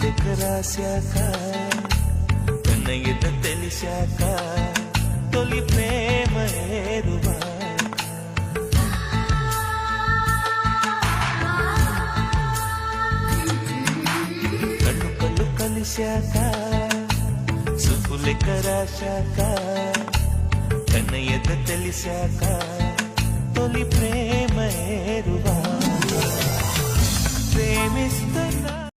లెక్క రాశాక కన్నయ్యత తెలిసాక తొలి ప్రేమ ఏరువా కళ్ళు కళ్ళు కలిశాక సుబ్బు లెక్క రాశాక కన్నయ్యత తెలిసాక తొలి ప్రేమ ఏరువా ప్రేమిస్తున్నా